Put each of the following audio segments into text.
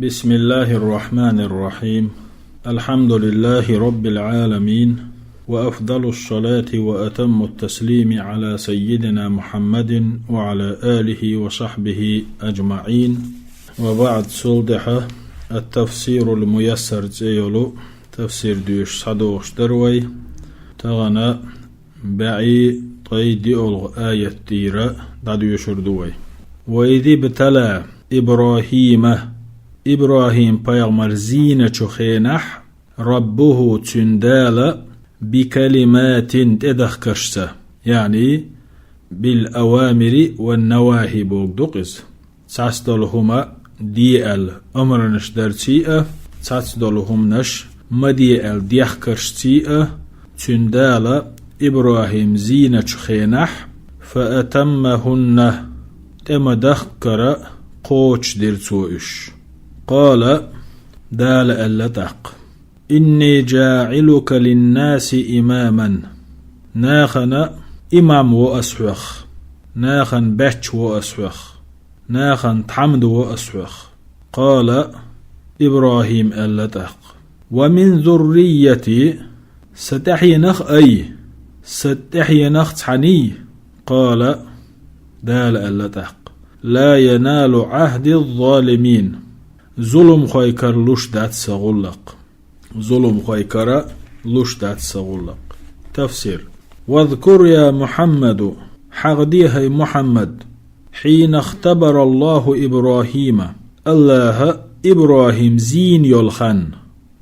بسم الله الرحمن الرحيم. الحمد لله رب العالمين، وأفضل الصلاة وأتم التسليم على سيدنا محمد وعلى آله وصحبه أجمعين. وبعد صلدحة التفسير الميسر تيولو تفسير ديوش صدوش دروي تغنى بعي طيدي ألغ آية تيرا داديوشر دوي. وإذ ابتلى إبراهيم بيغمر زينة خينح ربه تندال بكلمات تدخكشسة، يعني بالأوامر والنواهي بوغدقز تسدلهما ديال أمرنش درتيئة تسدلهم نش مديال ديخكشتيئة تندال إبراهيم زينة خينح فأتمهن تمدخكر قوش درتوئش. قال دال اللتق إني جاعلك للناس إماما، ناخن إمام وأسوخ، ناخن بحش وأسوخ، ناخن تحمد وأسوخ. قال إبراهيم اللتق ومن ذريتي ستحي نخ تحني. قال دال اللتق لا ينال عهد الظالمين، ظلم خيكر لشدات سغلق، ظلم خيكر لشدات سغلق. تفسير. واذكر يا محمد حغديها محمد حين اختبر الله إبراهيم الله إبراهيم زين يلخن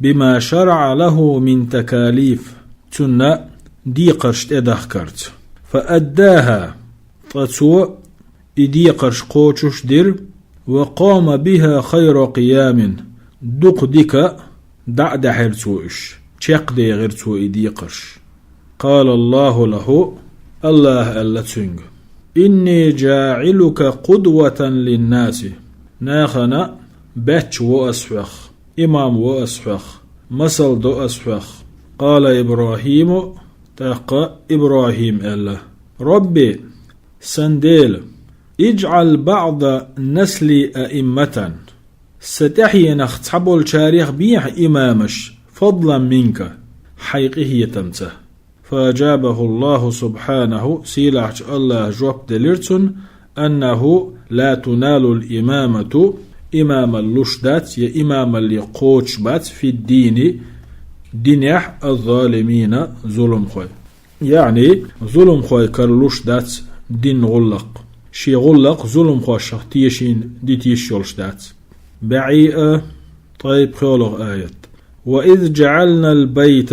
بما شرع له من تكاليف تن ديقرشت ادخكرت فأداها تسو إديقرش قوشش در وقام بها خير قيام دق ديك دعد حرتوش تشق دي غيرتو إديقرش. قال الله له الله ألا تنج إني جاعلك قدوة للناس، ناخنا باتش وأسفخ إمام وأسفخ مسل دو أسفخ. قال إبراهيم تاق إبراهيم ألا ربي سنديل اجعل بعض نسل أئمة ستحي نختحب الشاريخ بيح إمامش فضلا منك حيقه تمته. فأجابه الله سبحانه سيلعج الله جواب دليرتن أنه لا تنال الإمامة إمام اللشدات يا إمام اللي قوش بات في الدين دينيح الظالمين ظلم خوي، يعني ظلم خوي كاللشدات دين غلق شي غلق ظلم خوش تيشين دي تيشولشدات بعيئة. طيب خلق آيات وإذ جعلنا البيت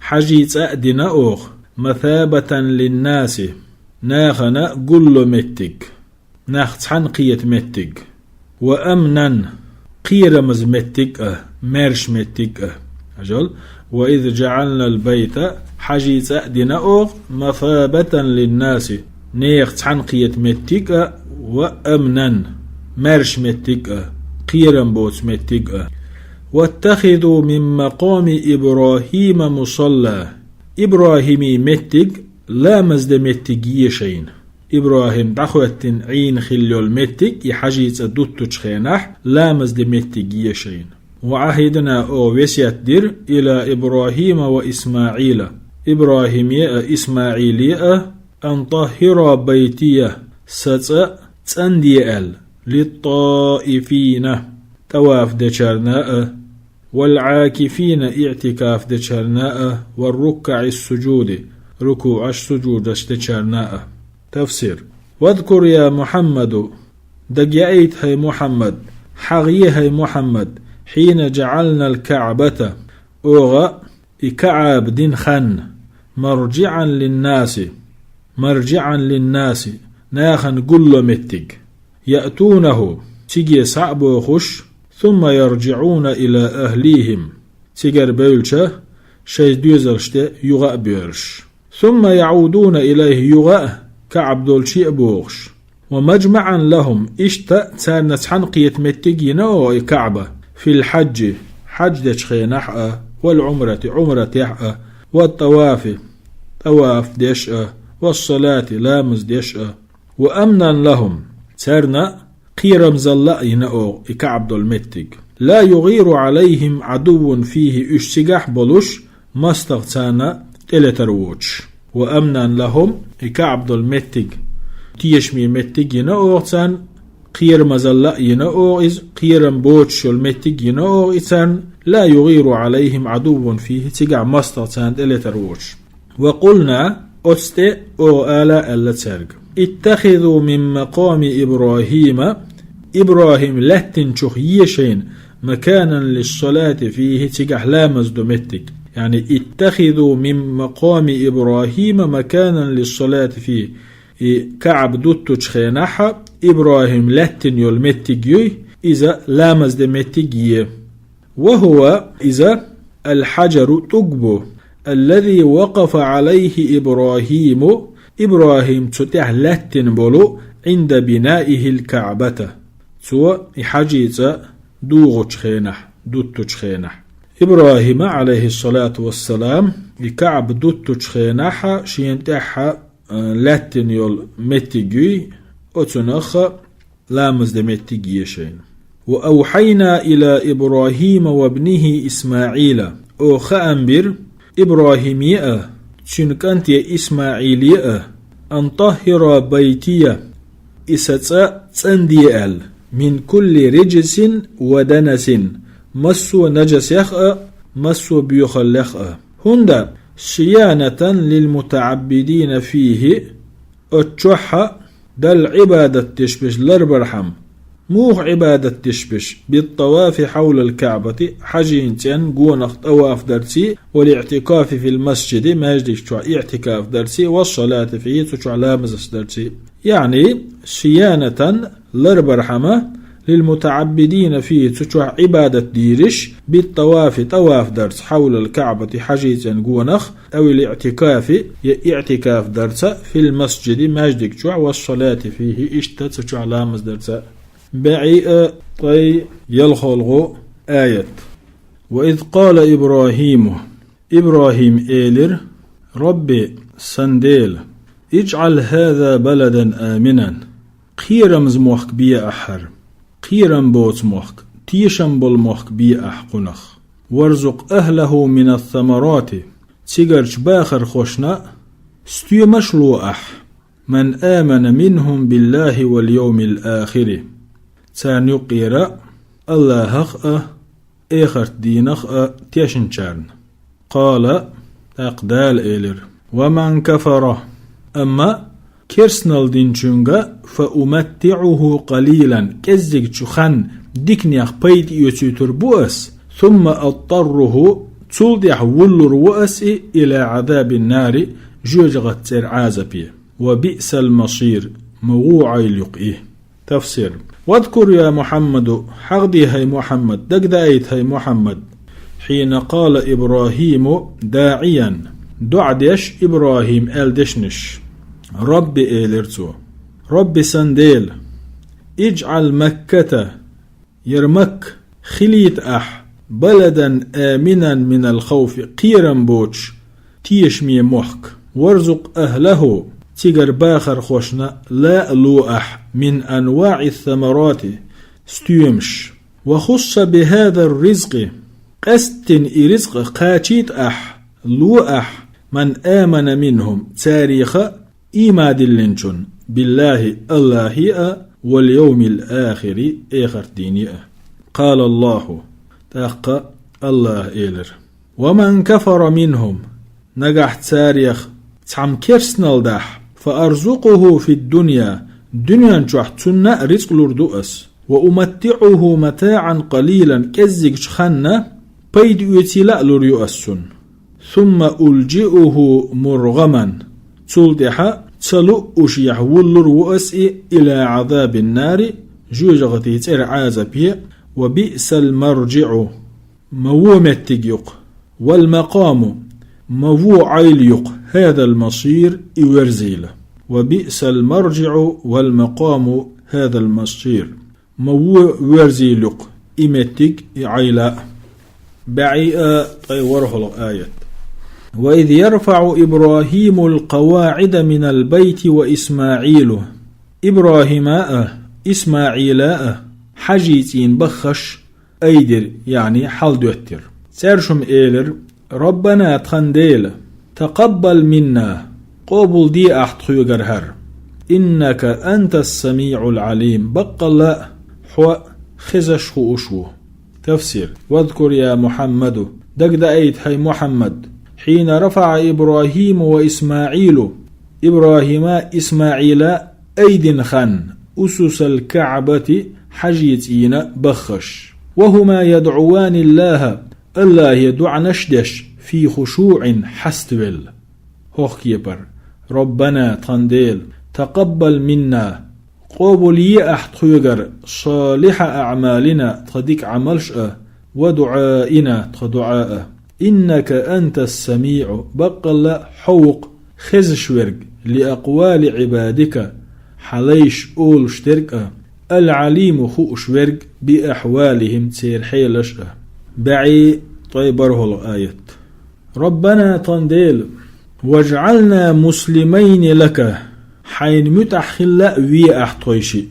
حجيت أأدنا أوخ مثابة للناس، ناخنا قل متك ناخت حنقية متك وأمنا قيرمز متك مرش متك أجل. وإذ جعلنا البيت حجيت أأدنا أوخ مثابة للناس نيخت حنقية متك وأمنا مرش متك قيرم بوت متك. واتخذوا من مقام إبراهيم مصلى، إبراهيمي متك لا مزد متك يشين، إبراهيم دخوة عين خلو المتك يحجيت أدوتو تشخينح لا مزد متك يشين. وعهدنا أو وسيات دير إلى إبراهيم وإسماعيل، إبراهيم يا إسماعيل يا أن طهر بيتيه ستأ تنديال للطائفين تواف دشرناء والعاكفين اعتكاف دشرناء والركع السجود ركوع السجود دشرناء. تفسير. واذكر يا محمد دقيت هي محمد حغيه هي محمد حين جعلنا الكعبة أوغا إكعاب دين خن مرجعا للناس ناخن قل متك يأتونه تيجي صعب وخش ثم يرجعون إلى أهليهم تيجر بيلشه شيء دوزرشته يغاء بيرش ثم يعودون إليه يغاء كعب دول شيء بوغش. ومجمعا لهم اشتا تسان حنقية متجين أو كعبة في الحج حج دشخي نحأ والعمرة عمرة يحأ والطواف طواف دشأ والصلاة لامز دشأ. وأمنا لهم سرنا قيرم زلا ينأو إكعب دول متج لا يغير عليهم عدو فيه اشتجاح بلوش مستغتانا إلترووش وأمنا لهم إكعب دول متج تيشمي متج ينأو تان قير مزلا ينأو إز قيرم بوتش المتج ينأو إتان لا يغير عليهم عدو فيه تجع مستغتان إلترووش وقلنا أستي أو آلا ألا ترق اتخذوا من مقام إبراهيم لتن شخيشين مكانا للصلاة فيه تجح لامز دمتك يعني اتخذوا من مقام إبراهيم مكانا للصلاة فيه كعب دوتو تشخيناحا إبراهيم لتن يلمتك إذا لامز دمتك وهو إذا الحجر تقبو الذي وقف عليه إبراهيم تتح لتن بولو عند بنائه الكعبة سوى حجيزة دوغو تشخينح دوتو تشخينح إبراهيم عليه الصلاة والسلام الكعب دوتو تشخينح شينتح لتن يول متجي أتنخ لامز دمتجي شين وأوحينا إلى إبراهيم وابنه إسماعيل أو خأنبر إبراهيم يأه شنكنت يا إسماعيل يأه أن طهر بيتي إساتsa تنديال من كل رجس ودنس مسو نجس يخأ مسو بيخل يخأ هندا صيانة للمتعبدين فيه أتشوحة دل عبادة تشبش لربرحم موخ عبادة تشبش بالطواف حول الكعبة حجينتين قونخ طواف درسي والاعتكاف في المسجد ما يجدش اعتكاف درسي والصلاة فيه تشوع لامزس درسي يعني صيانة لربرحمة للمتعبدين فيه تشوع عبادة ديرش بالطواف طواف درس حول الكعبة حجينتين قونخ أو الاعتكاف اعتكاف درس في المسجد ما يجدش والصلاة فيه تشوع لامز درس بعيء طي يلخلغو آية وإذ قال إبراهيم إيلر ربي سنديل اجعل هذا بلدا آمنا قيرم زموخك بيا أحر قيرم بوت موخك تيشم بالموخك بيا أحقنخ وارزق أهله من الثمرات تيجرش باخر خوشنا ستيو مشلو من آمن منهم بالله واليوم الآخر تان يقير الله هخأ إخرت دينخأ تيشنشارن قال أقدال إيلر ومن كفر أما كيرسنال دينشونغا فأمتعه قليلا كزيك تشخن ديكنيخ بيت يوتيتر بؤس ثم أضطره تولدح ولر وأس إلى عذاب النار جوجغت سير عازبيه وبئس المصير موعي لقئه تفسير واذكر يا محمد حغدي هي محمد دقدايت هي محمد حين قال إبراهيم داعيا دعدش إبراهيم الدشنش ربي إيلرتو ربي سنديل اجعل مكة يرمك خليت بلدا آمنا من الخوف قيرا بوش تيشمي محك وارزق أهله تيجر باخر خوشنا لا لوأح من أنواع الثمرات ستيمش وخص بهذا الرزق قستن رزق قاتيت لوأح من آمن منهم تاريخ إيماد اللنشن بالله الله واليوم الآخر آخر ديني قال الله تاق الله إيلر ومن كفر منهم نجح تاريخ تعم كيرسنال دح فأرزقه في الدنيا دنيا جحتنا رزق لردؤس وأمتعه متاعا قليلا كزيك شخنا بيد يتلاء لريؤسن ثم ألجئه مرغما تلدح تلؤش يحول رؤس إلى عذاب النار جوجغتي ترعاز بيه وبئس المرجع مومتك والمقام موو عيليق هذا المصير إورزيل وبئس المرجع والمقام هذا المصير موو ورزيلق إمتك عيلا بعيء طيوره الآية وإذ يرفع إبراهيم القواعد من البيت وإسماعيل إبراهيم إسماعيل حجيتين بخش أيدر يعني حل دوتر سرشم إيلر ربنا تخنديل تقبل منا قبل دي أحتخيو جرهر إنك أنت السميع العليم بقل حو خزش أشوه تفسير واذكر يا محمد دقد أيت حي محمد حين رفع إبراهيم وإسماعيل إبراهيم إسماعيل أيد خن أسس الكعبة حجيتين بخش وهما يدعوان الله يدع نشدش في خشوع حستبل هوخ كيبر ربنا تنديل تقبل منا قبولي أحتخيجر صالح أعمالنا تديك عملش ودعائنا تدعاء إنك أنت السميع بقل حوق خزشورج لأقوال عبادك حليش أول شترك العليم خوشورج بأحوالهم تسير حيلش بعي طيبره الآية ربنا تنديل واجعلنا مسلمين لك حين متحخل وي أحطيشي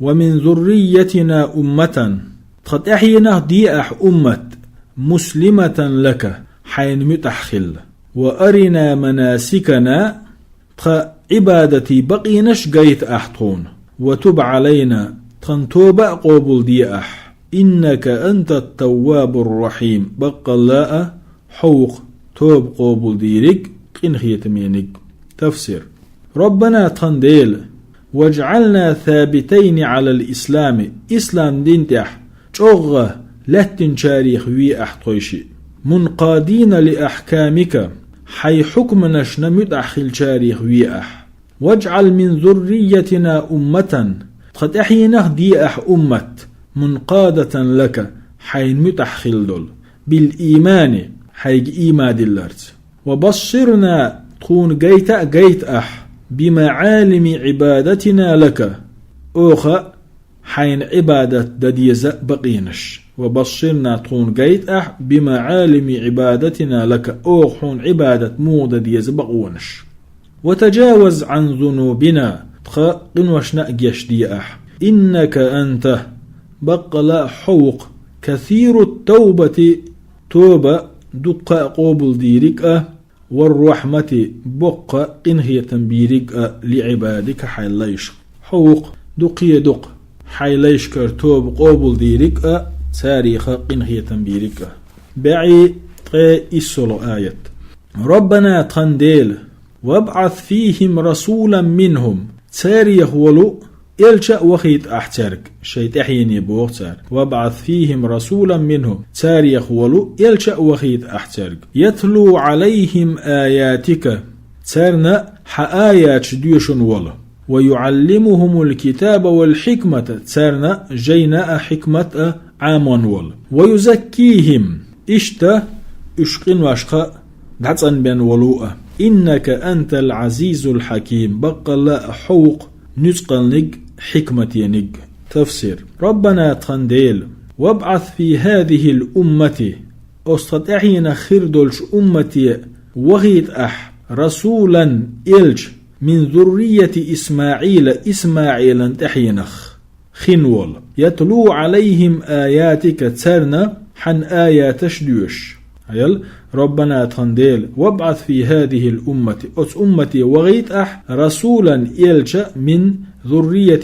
ومن ذريتنا أمة قد أحينا دي أمة مسلمة لك حين متحخل وأرنا مناسكنا عبادتي بقينش قيت أحطون وتب علينا تنتوب قبل دي إنك أنت التواب الرحيم بقى الله حوق توب قبل ديرك قنخية مينك تفسير ربنا تنديل واجعلنا ثابتين على الإسلام إسلام دينتح شغة لتن شاريخ وي أحطيشي منقادين لأحكامك حي حكمناش نمت أحخل شاريخ وي واجعل من ذريتنا أمة قد أحيناه دي أمة منقادة لك حين متحخل دول بالإيمان حيج إيمان دلرت وبصرنا تكون جيت بمعالم عبادتنا لك أوخا حين عبادة دديز بقينش وبصرنا تكون جيت بمعالم عبادتنا لك أوخون عبادة مو دديز بقونش وتجاوز عن ذنوبنا قنوشنا جشدي إنك أنت بقلا حوق كثير التوبة توبة دقا قبل ديرك والرحمة بقى إنهي تنبيرك لعبادك حيليش حوق دقي دق حيليش كرتوب قبل ديرك تاريخ إنهي تنبيرك بعي إسلو آية ربنا تنديل وابعث فيهم رسولا منهم تاريخ ولو إلشأ وخيت أحترك شيت أحيني بوغتار وابعث فيهم رسولا منهم تاريخ ولو إلشأ وخيت أحترك يتلو عليهم آياتك تارنا حآيات ديوشن ولا ويعلمهم الكتاب والحكمة تارنا جينا حكمة عامون ولا ويزكيهم إشتا أشقن واشقا دعتن بين ولوء إنك أنت العزيز الحكيم بقى لا حوق نسقلنك حكمتينك تفسير ربنا تنديل وابعث في هذه الأمة أستطيعين خردلش أمتي وغيت رسولا إلج من ذرية إسماعيل تحينخ خنول يتلو عليهم آياتك تسرنا حن آيات شدوش ربنا تنديل وابعث في هذه الأمة أمتي وغيت رسولا إلج من ذرية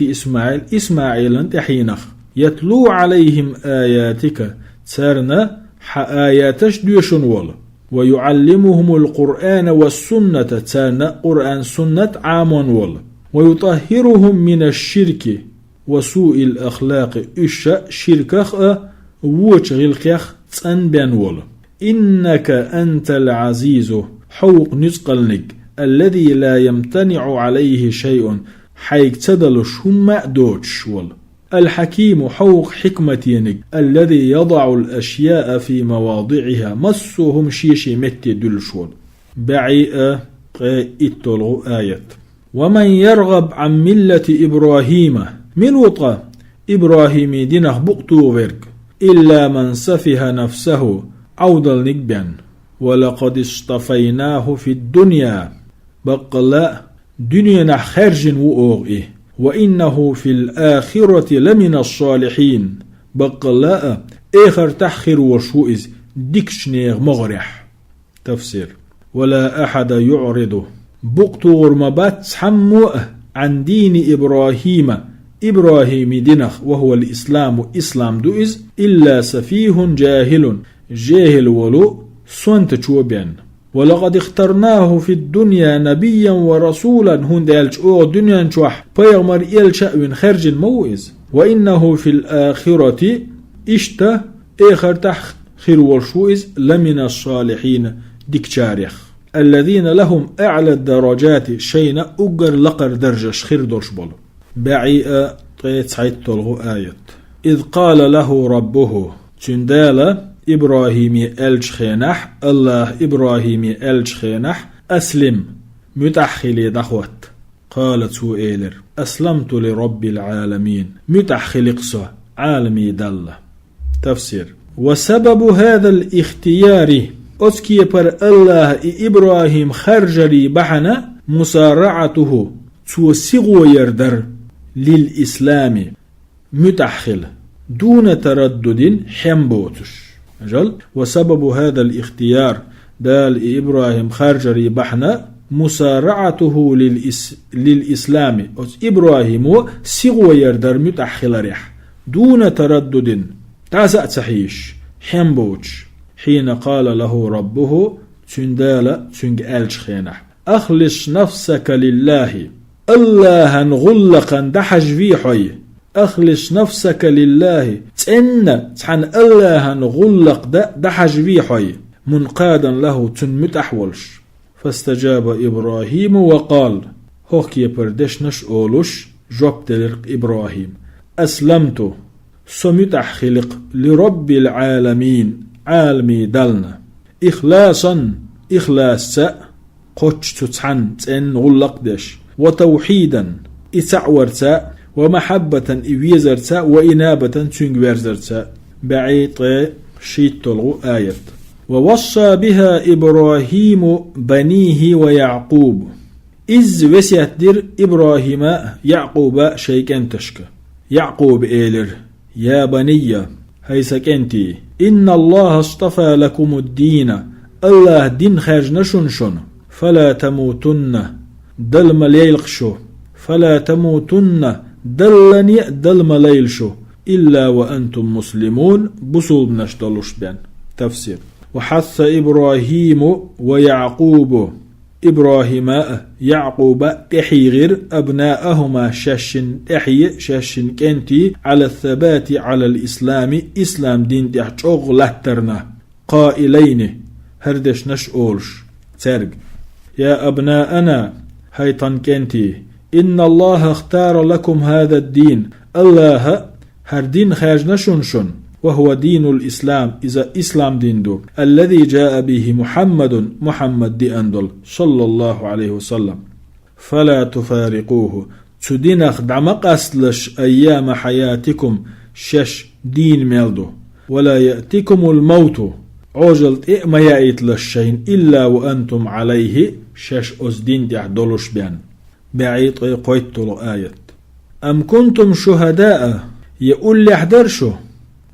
إسماعيل تحينخ يتلو عليهم آياتك تسرنا آياتش ديشن ولا ويعلمهم القرآن والسنة تسرنا قرآن سنة عامون ولا ويطهرهم من الشرك وسوء الأخلاق إشا شركخ ووشغلكخ تسنبان ولا إنك أنت العزيز حوق نسقلنك الذي لا يمتنع عليه شيء حيك تدلش هم دوتش ولا الحكيم حوق حكمتينك الذي يضع الأشياء في مواضعها مسهم شيشي مت دلشول بعيء إتلغ آية ومن يرغب عن ملة إبراهيم من وطا إبراهيم دينه بقتو ورك إلا من سفه نفسه عودل نقبان ولقد اصطفيناه في الدنيا بقى لا دنيا خرج وأوغئه وإنه في الآخرة لمن الصالحين بقلاء آخر تحخر وشوئز ديكشنيغ مغرح. تفسير: ولا أحد يعرض بقطور مبات حموء عن دين إبراهيم دينخ وهو الإسلام إسلام دوئز إلا سفيه جاهل ولو سنت تشوبين. ولقد اخترناه في الدنيا نبيا ورسولا هند يلش او دنيا نشوح بيغمر يلش من خرج الموئز وإنه في الآخرة اشته آخر تخير والشوئز لمن الصالحين ديكشاريخ الذين لهم أعلى الدرجات شين أقر لقر درجة خير درش بولو. بعيئة تسعيد تلغو آية: إذ قال له ربه تندال إبراهيم الجخينح الله إبراهيم الجخينح أسلم متحخلي دخوت. قالت سوئيلر: أسلمت لرب العالمين متحخلقصة عالمي دل. تفسير: وسبب هذا الاختيار أسكي بر الله إبراهيم خرجري بحنا مسارعته توسيغو يردر للإسلام متحخل دون تردد حمبوتش. جل وسبب هذا الاختيار دال إبراهيم خرجري بحنا مسارعته للإسلام إبراهيم سيغو يردر متحخل ريح دون تردد تعزأ تحيش حمبوتش. حين قال له ربه تندال تنج ألش خينح أخلص نفسك لله الله نغلقا دحج في حي أخلص نفسك لله تحن الله نغلق دحج في حي منقادا له تنمتحولش. فاستجاب إبراهيم وقال هوكي بردش نش أولوش جوب تلق إبراهيم أسلمت سمتح خلق لرب العالمين عالمي دلنا إخلاصا إخلاص قوش تتحن تن غلق دش وتوحيدا إسعورتا ومحبة إويزرتا وإنابة تنجويرزرتا. بعيط شيت تلغو آية: ووصى بها إبراهيم بنيه ويعقوب إذ وسيت در إبراهيم يعقوب شيكن تشك. يعقوب إيلر: يا بني هيسك أنتي إن الله اصطفى لكم الدين الله دين خارج نشنشن فلا تموتن دل مليلقشو فلا تموتن دلني دل مليلشو إلا وأنتم مسلمون بصول بنشتلوش بان. تفسير: وحث إبراهيم ويعقوب إبراهيم يعقوب تحيغر أبناءهما شاشن كنتي على الثبات على الإسلام إسلام دين تحتوغ لهترنا قائلين هردش نشأولش ترق: يا أبناءنا هيطن كنتي إن الله اختار لكم هذا الدين الله هردين خارج نشنشن وهو دين الإسلام إذا إسلام دين دو الذي جاء به محمد دي أندل صلى الله عليه وسلم فلا تفارقوه تدينخ دعمق أسلش أيام حياتكم شش دين ميلدو ولا يأتيكم الموت عجلت ما يأيت للشين إلا وأنتم عليه شش أزدين دعدلوش بيان. بعيد قيت له آية: أم كنتم شهداء يقول لي احدرشو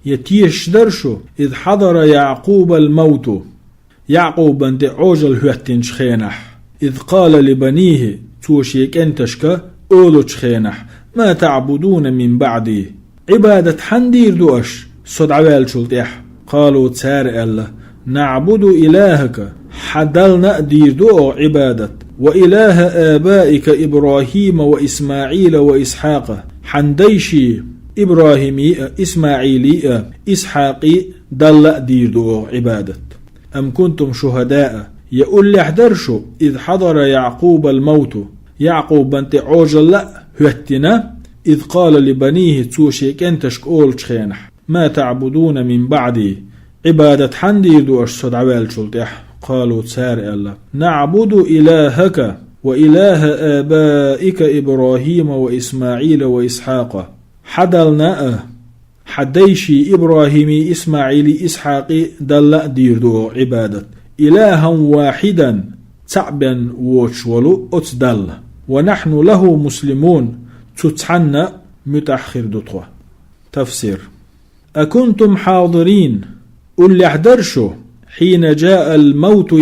يتيش درشو إذ حضر يعقوب الموت يعقوب بند عجل هوتنش خينح إذ قال لبنيه توشيك انتشك أولوش خينح ما تعبدون من بعدي عبادة حندير دوش صد عوال شلتح. قالوا تسار الله نعبد إلهك حدلنا دير دو عبادة وإله آبائك إبراهيم وإسماعيل وإسحاق حنديشي إبراهيمي إسماعيلي إسحاقي دل دير دو عبادة. أم كنتم شهداء يقول لي احدرشو إذ حضر يعقوب الموت يعقوب بنت عوجل لا هتنا إذ قال لبنيه توشيك انتشك أول شخينح ما تعبدون من بعدي عبادة حندير دو أشصد عوال شلتح. قالوا تسار الله نعبد إلهك وإله آبائك إبراهيم وإسماعيل وإسحاق حدلنا حديشي إبراهيمي إسماعيلي إسحاقي دل دير دو عبادة إلها واحدا تعبا وشولو أتدل ونحن له مسلمون تتحنى متأخر دطوة. تفسير: أكنتم حاضرين قل يحضرشو حين جاء الموت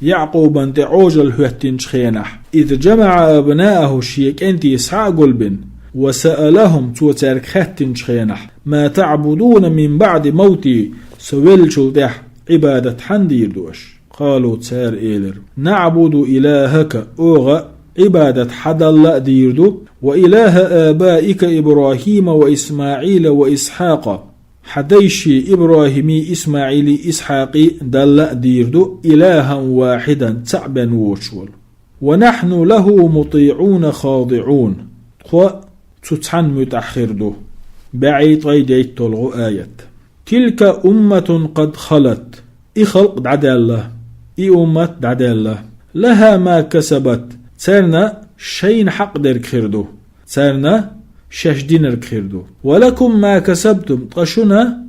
يعقوب انت عوجل هوتنش خينح إذ جمع أبناءه شيك انت إسحاق قلبن وسألهم توترك خاتنش خينح ما تعبدون من بعد موتي سويلشو دح عبادة حندير دوش. قالوا تسار إيلر نعبد إلهك أوغا عبادة حد الله ديردو وإله آبائك إبراهيم وإسماعيل وإسحاق حديشي إبراهيمي إسماعيلي إسحاقي دل ديردو إلها واحدا تعبا وشول ونحن له مطيعون خاضعون خو تتحن متأخردو بعيد غيديت تلغو آية تلك أمة قد خلت خلق دعدالله أمة دعدالله لها ما كسبت سرنا شين حق درك خردو سرنا شش دينار خردو ولكم ما كسبتم طشنا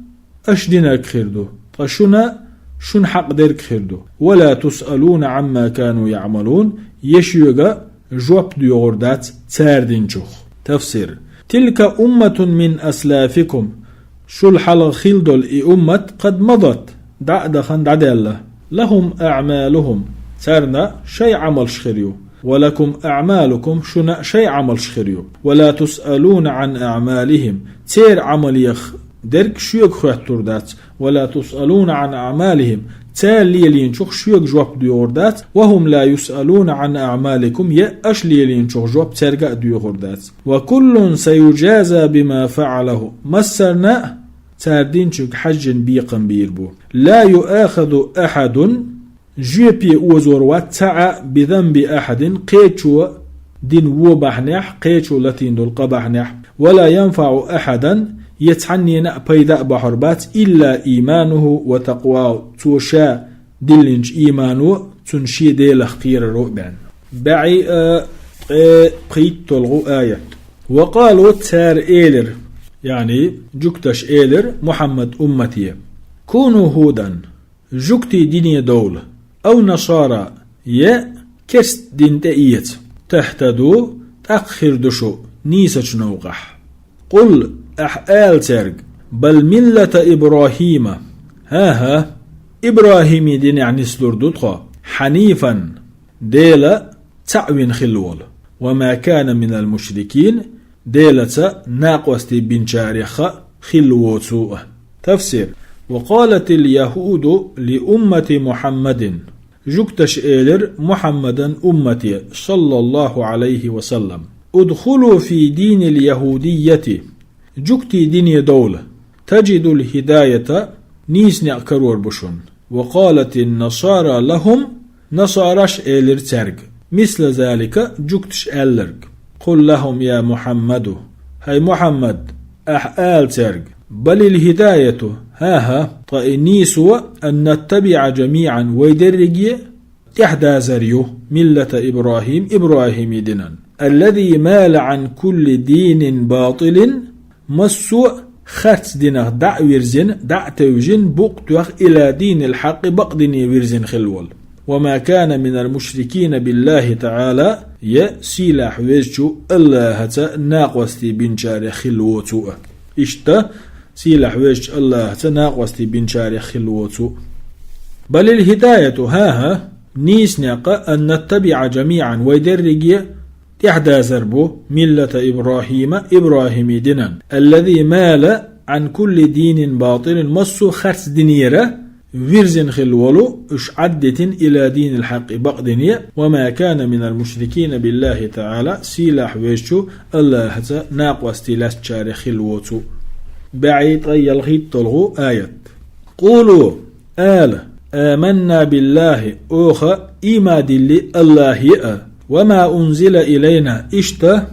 أش دينار خردو طشنا شن حق درك خردو ولا تسألون عما كانوا يعملون يشيوغا جواب ديوردات تساردين شوخ. تفسير: تلك أمة من أسلافكم شو الحلق خلدل أمة قد مضت دخن دعدالله لهم أعمالهم سرنا شي عمل شخريو ولكم أعمالكم شنا شي عمل شخريو ولا تسألون عن أعمالهم تير عمل يخ درك شيوك خواتور دات ولا تسألون عن أعمالهم تير ليلين شوخ شيوك جواب ديوردات وهم لا يسألون عن أعمالكم يأش ليلين شوخ جواب ترقى ديوردات وكل سيجازى بما فعله مسرنا تاردين شوك حج بيقن بيربو لا يؤاخذ أحد جيبي وزور واتسع بذنب أحد قيتشو دين وبحنح قيتشو لتين دول قبحنح ولا ينفع أحدا يتعني نأبيدا بحربات إلا إيمانه وتقواه توشا دلنج إيمانه تنشي ديل اختير رؤبان بعي قيت تلغو آية وقالوا تار إيلر يعني جكتش إيلر محمد أمتي كونوا هودا جكتي ديني دولة أو نصارى يا كست دين تأيت تحتدو تأخر دشو نيسج نوقح قل أحآل ترق بل ملة إبراهيم ها إبراهيم دين يعني سلردوتخا حنيفا ديلا تعوين خلول وما كان من المشركين ديلة ناقوستي بن شارخة خلوتسوء. تفسير: وقالت اليهود لأمة محمد جكتش إيلر محمدا أمتي صلى الله عليه وسلم ادخلوا في دين اليهودية جكتي دين دولة تجد الهداية نيسني أكرور بشون. وقالت النصارى لهم نصارش إيلر ترق مثل ذلك جكتش إيلرق قل لهم يا محمد هاي محمد أحآل ترق بل الهداية ها طائنيسوا أن نتبع جميعا ويدرجي إحدى زريو ملة إبراهيم دينا الذي مال عن كل دين باطل مسو خرس دينه دع ويرزن دع توجن بقتوخ إلى دين الحق بقدني ويرزن خلول وما كان من المشركين بالله تعالى يسيلاح ويجو الله ناقوستي بنشار خلوتو إشتا سيلاح ويج الله تناقوستي بنشار خلوتو بل الهداية ها نيس ناقة أن نتبع جميعا ويدرجي إحدى زربو ملة إبراهيم دينا الذي مال عن كل دين باطل مصو خرس دينيرة ويرزن خلولو اش عدت إلى دين الحق بقدنية وما كان من المشركين بالله تعالى سيلاح ويجو الله ناقوستي لسجار خلوتو بعيد يلغي تلغو آيات قولوا آمنا بالله أوخا إيما دلي الله يأ وما أنزل إلينا إشتا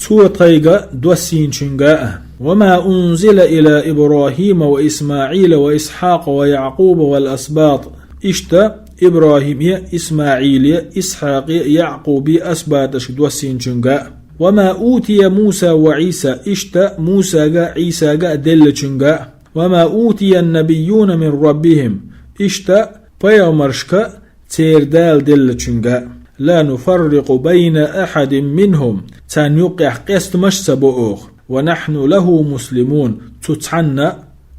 توطيغا دوسين شنغاء وما أنزل إلى إبراهيم وإسماعيل وإسحاق ويعقوب والأسباط إشتا إبراهيم إسماعيل إسحاق يعقوب أسباط دوسين شنغاء وما أوتي موسى وعيسى إشتا موسى عيسى دل شنغاء وما أوتي النبيون من ربهم إشتا بيومرشكا تيردال دل شنغاء لا نفرق بين أحد منهم تان يقع قست مش سبوخ ونحن له مسلمون تتحنى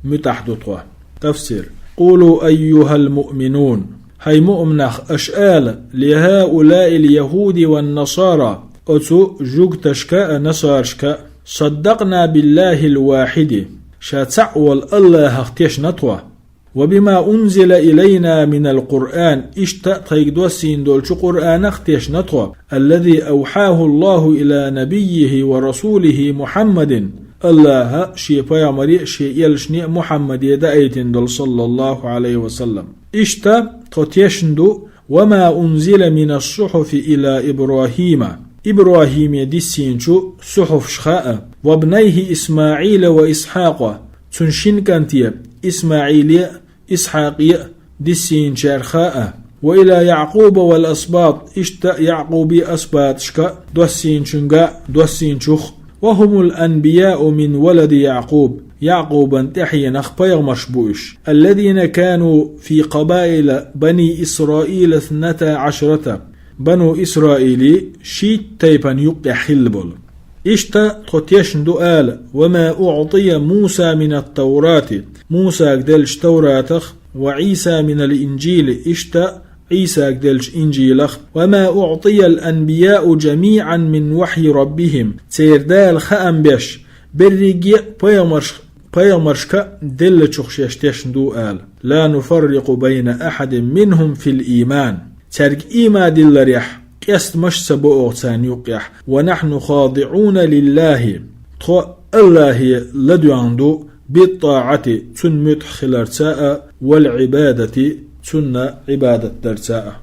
متحدطوه. تفسير: قولوا أيها المؤمنون، هاي مؤمنخ أشآل لهؤلاء اليهود والنصارى أتو جوجتشكا نصارشكا صدقنا بالله الواحد شاتعول الله اختيش نطوه وبما أنزل إلينا من القرآن تيقدوسين دولش قرآن اختيش نطوه الذي أوحاه الله إلى نبيه ورسوله محمد الله شيء يامري شيء يلشني محمد يدأيتن دول صلى الله عليه وسلم تتيشندو وما أنزل من الصحف إلى إبراهيم يدسينشو صحف شخاء وابنيه إسماعيل وإسحاق تنشين كانتيا إسماعيل إسحاقية دسين شرخاء وإلى يعقوب والأسباط يعقوب أسباط شكا دوسين شخ وهم الأنبياء من ولد يعقوب تحيا نخبير مشبوش الذين كانوا في قبائل بني إسرائيل 12 بنو إسرائيل شيت تيبان يقع خلبل تخطيشن دؤال وما أعطي موسى من التوراة موسى قدلش توراتخ وعيسى من الإنجيل عيسى قدلش إنجيلخ وما أعطي الأنبياء جميعا من وحي ربهم تيردال خأم بيش برقية بيامرشكا دل تشخشيشتشن دؤال لا نفرق بين أحد منهم في الإيمان ترك إيما دل ريح قيست مش سبو أغتان يقيح ونحن خاضعون لله الله لدو عنده بالطاعة تنمت خلرتاء والعبادة تن عبادة درتاء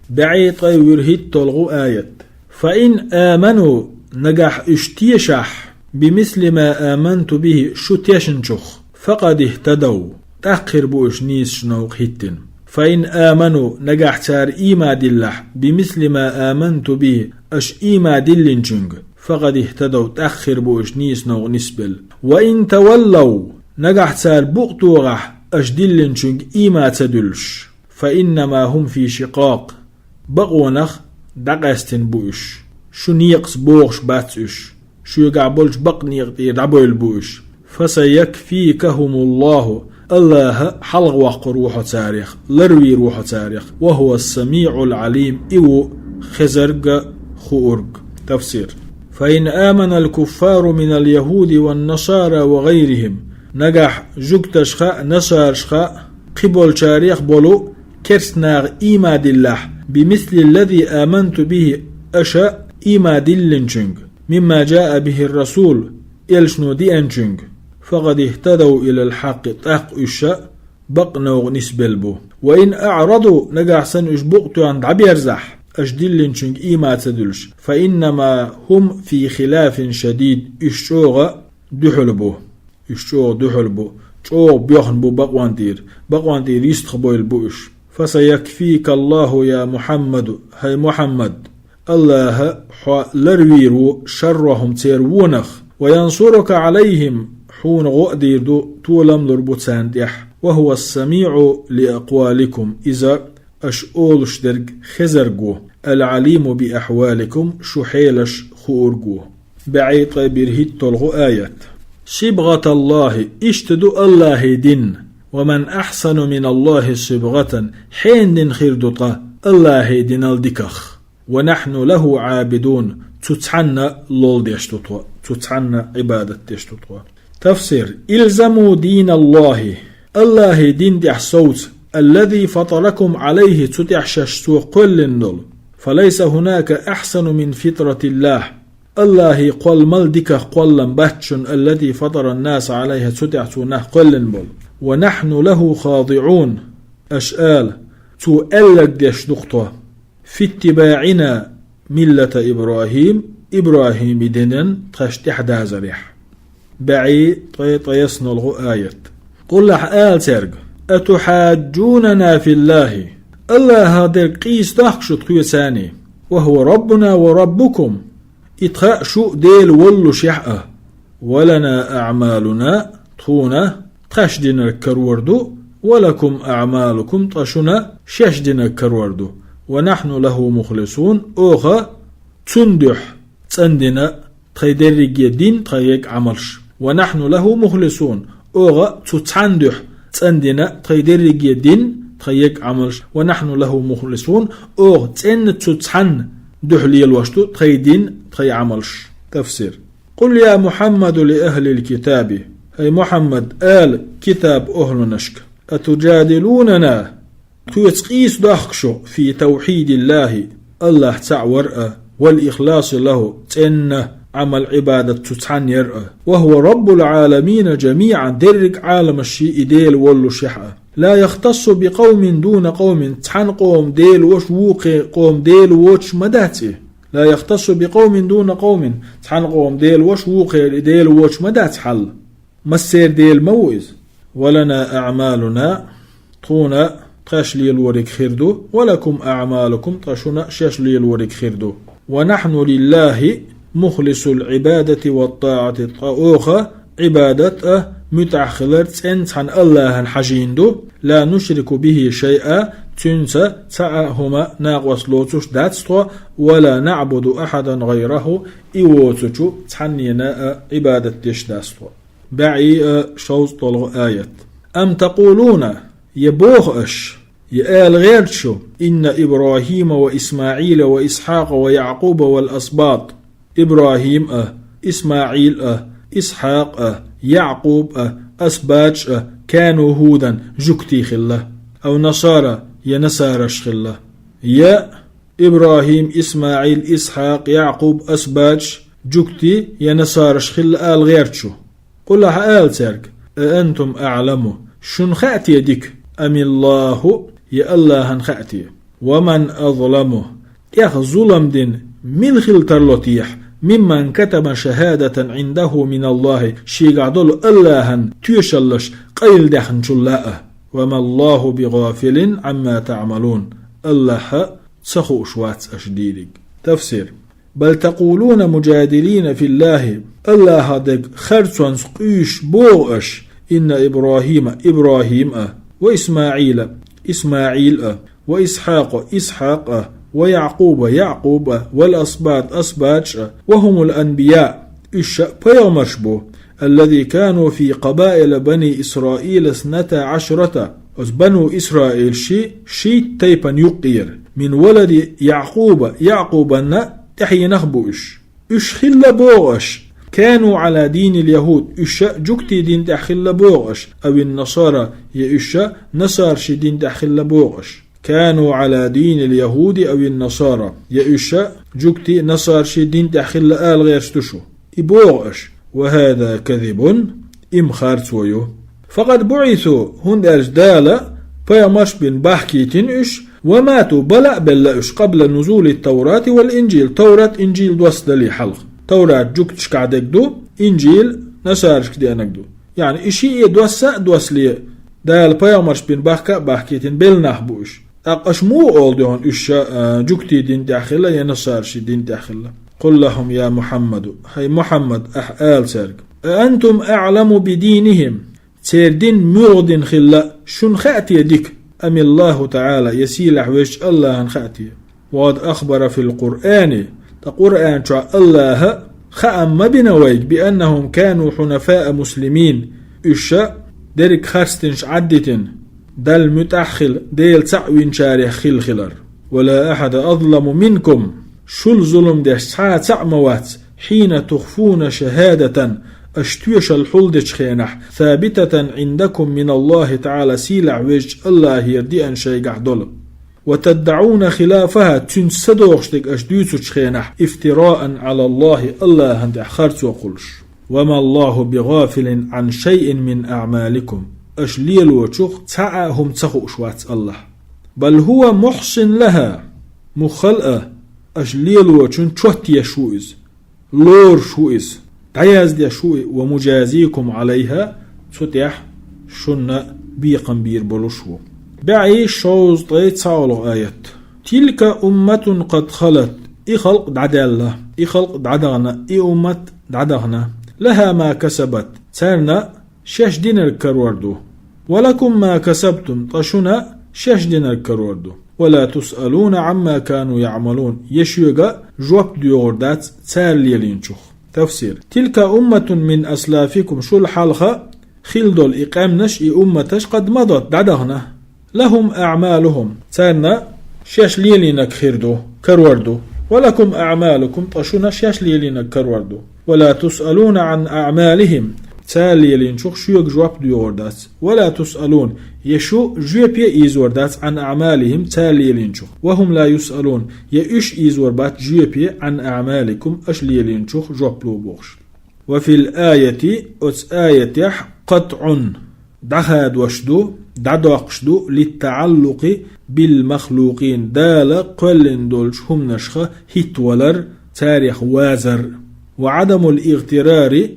بعيط يرهد تلغو آية فإن آمنوا نجح اشتيشح بمثل ما آمنت به شتيشنشخ فقد اهتدوا تأخر بوش نيس شنوق هتن فإن آمنوا نجح تار إيما دلح بمثل ما آمنت به أش إيما دلنجنج فقد اهتدوا تأخر بوش نيس نوغ نسبل وإن تولوا نجح تار بغتوغح أش دلنجنج إيما تدلش فإنما هم في شقاق بغونخ دقاستن بوش شو نيقس بوغش باتش شو يقع بولش بق نيقتير عبويل بوش فسيكفيكهم الله حلق وقر روح تاريخ لروي روح تاريخ وهو السميع العليم إيو خزرق خورق. تفسير: فإن آمن الكفار من اليهود والنصارى وغيرهم نجح جوكتشخا نصارشخا قبل تاريخ بولو كرسناغ إيما دله بمثل الذي آمنت به أشاء إيما دلنجنج مما جاء به الرسول إلشنو دي أنجنج فقد اهتدوا إلى الحق تاق إشاء بقنو نسبل بو وإن أعرضوا نجح سن إشبقتو عند عبيرزح أجدلنشنج إيما تدلش فإنما هم في خلاف شديد إشوغ دحل بو شو بيخن بو بقوانتير يستخبو البوش فسيكفيك الله يا محمد هاي محمد الله لرويرو شرهم تيرونخ وينصرك عليهم حون غؤدير دو تولم لربوتان ديح وهو السميع لأقوالكم إذا أشؤولش درج خزرجو العليم بأحوالكم شحيلش خورجو بعيط برهيت تلغو آيات صبغة الله اشتدو الله دين ومن أحسن من الله صبغة حين دين خير دطا الله دين الدكخ ونحن له عابدون تتحنى لول ديشتطوا تتحنى عبادة ديشتطوا. تفسير: إلزموا دين الله دين ديح صوت الذي فطركم عليه تتحششتوا قل دول فليس هناك أحسن من فطرة الله قل ملدك قل باتشن الذي فطر الناس عليها تتحتونه قل بول ونحن له خاضعون أشآل تؤلق ديش دقطة في اتباعنا ملة إبراهيم دينن تخشتح دازريح بعي طيسن الغو آيات قل لح آل ترق أتحاجوننا في الله هذا قيس تخشط قيساني وهو ربنا وربكم إتخاء شو ديل ولو شحأة ولنا أعمالنا طونا تخشدنا الكروردو ولكم أعمالكم طشنا ششدنا الكروردو ونحن له مخلصون أوغا تندح تندنا تخيدرق يدين تخيق عملش ونحن له مخلصون أوغا تتندح تندنا تخيدرق يدين تخيق عملش ونحن له مخلصون أوغ تن تتحن دحلي الوشتو تخيدين تخي عملش. تفسير: قل يا محمد لأهل الكتاب، أي محمد آل كتاب أهل نشك، أتجادلوننا تيسقيس دخشو في توحيد الله الله تعور والإخلاص له تن عمل عبادة تتحن يرأى، وهو رب العالمين جميعا درك عالم الشيء ديل ولو شحأ، لا يختص بقوم دون قوم تحن قوم ديل وش ووقي قوم ديل وش مداتي، لا يختص بقوم دون قوم تحن قوم ديل وش ووقي ديل وش مدات حل مسير ديل موئز. ولنا أعمالنا طونا تشلي الورق خيردو ولكم أعمالكم تشونا ششلي الورق خيردو. ونحن لله مخلص العبادة والطاعة الطاوخة عبادة متعخلت انسان الله حجيندو لا نشرك به شيئا تنسى تعهما ناقوس لوتوش داتستو ولا نعبد أحدا غيره إيوتوشو تحنينا عبادة ديش داستو. بعي شوز طلغ آيات أم تقولون يبوغش يآل غيرشو إن إبراهيم وإسماعيل وإسحاق ويعقوب والأسباط إبراهيم إسماعيل إسحاق يعقوب أسباج كانوا هودا جكتي خله أو نصارى ينسارش خله يا إبراهيم إسماعيل إسحاق يعقوب أسباج جكتي ينسارش خله آل غيرشو. قل آل ترك أنتم أعلموا شن خأتي ديك أم الله يا الله خأتي ومن أظلمه يخ ظلم دين من خلتر لطيح ممن كتب شهادة عنده من الله شي قعدول الله تيشلش قيل دخن شلاءه وما الله بغافل عما تعملون الله سخو شوات أشديدك. تفسير: بل تقولون مجادلين في الله الله دق خرصان سقيش بوغش إن إبراهيم وإسماعيل وإسحاق ويعقوب والأسباط أسباج وهم الأنبياء بيومشبو الذي كانوا في قبائل بني إسرائيل 12 بنو إسرائيل شي تيبا يقير من ولد يعقوب تحي نخبوش خل بوغش كانوا على دين اليهود جكتي دين تحخل بوغش أو النصارى نصار شي دين تحخل بوغش كانوا على دين اليهود أو النصارى جكتي نصار شي دين تحخل آل غير ستشو إبوغش وهذا كذب خارتويو. فقد بعثوا هند أجدال فيمش بن بحكيتين وماتوا بلأش قبل نزول التوراة والإنجيل. توراة إنجيل دوس دلي حلق توراة جكتش كعدك دو إنجيل نصارش كدي أنك دو يعني إشي دوس لي دال بيامرش بن بحكيتين بلناح بوش أقشمو أولدهن جكتي دين تأخلا ينصارش دين تأخلا. قل لهم يا محمد هاي محمد آل سرق أنتم أعلم بدينهم تردين مغدن خلا شن خأتي ديك أم الله تعالى يسيلح ويش الله خأتي. وقد أخبر في القرآن القرآن الله خأم بنويك بأنهم كانوا حنفاء مسلمين درك خرستنش عدتن دل متأخل ديل تعوين شارح خلر ولا أحد أظلم منكم شل ظلم ده تعموات حين تخفون شهادة أشتوش الحلدش خينح ثابتة عندكم من الله تعالى سيلع وجه الله يردي أن شيء قعدل وتدعون خلافها تنسدوغشتك أشدوش خينح افتراء على الله هند أخرت وقلش. وما الله بغافل عن شيء من أعمالكم أشليل وشوخ تعاهم تخو شوات الله بل هو محسن لها مخلقة أشليل وشون شوت يشوئز لور شوئز عياز دي شوئ ومجازيكم عليها ستيح شن بيقن بير بلوشو. بعي شوز طيت ساولو آيات تلك أمة قد خلت خلق دعدالله خلق دعدغنا أمة دعدغنا لها ما كسبت سارنا شاش دينر كروردو ولكم ما كسبتم طشنا شش دينار كروردو ولا تسألون عما كانوا يعملون يشيوغا جواب ديوردات تساليلينشوخ تفسير تلك أمة من أسلافكم شو الحلقة خلدول إقامنش أمتش قد مضت دعدهنا لهم أعمالهم تارنا شاش ليلينك خيردو كروردو ولكم أعمالكم طشونا شاش ليلينك كروردو ولا تسألون عن أعمالهم تاليلين شوخ شيوك جواب ديوردات ولا تسألون يشو جوبي إيزوردات عن أعمالهم تاليلين شوخ وهم لا يسألون يأش إيزوربات جوبي عن أعمالكم أشليلين شوخ جواب لوبوخش وفي الآية آية قطع دخاد وشدو دعدوقشدو للتعلق بالمخلوقين دال قلن دولش هم نشخة هيتولر تاريخ وازر وعدم الاغترار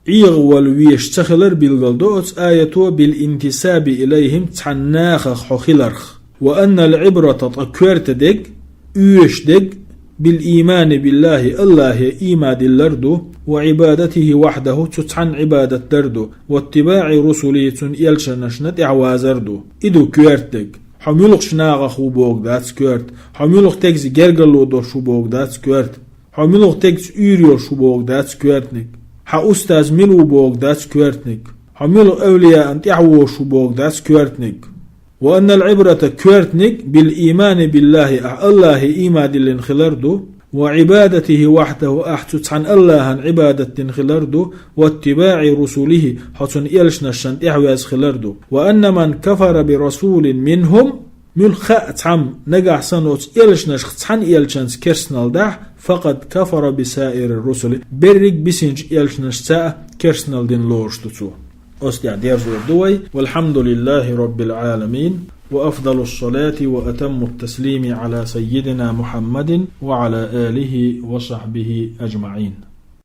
عيغ والويش تخلر بالغلدو آية بالانتساب إليهم تعناخ حخلرخ وأن العبرة تكورت دق يوش دق بالإيمان بالله الله إيماد اللردو وعبادته وحده تتعن عبادة دردو واتباع رسولية يلشنشنت إعوازردو إدو كورتك حميلق شناغ خو بوغدات كورت حميلق تكز جرغلو دو شو بوغدات كورت حميلق تكز يوريو شو بوغدات كورتنك ح أستاذ ملو بوغدات كورتنك حميلق أولياء أنت إعوو شو بوغدات كورتنك وأن العبرة كورتنك بالإيمان بالله الله إيماد الانخلاردو وعبادته وحده أحتت عن الله عن عبادة خلاردو واتباع رسوله حتن إلشنشن إعواز خلاردو وأن من كفر برسول منهم ملخاء عم نجح سنوت إلشنش عن إلشنس كرسنال دح فقد كفر بسائر الرسل برق بسنج إلشنش ساء كرسنال دين لورشتو أستيع ديرزو الدوي والحمد لله رب العالمين وأفضل الصلاة وأتم التسليم على سيدنا محمد وعلى آله وصحبه أجمعين.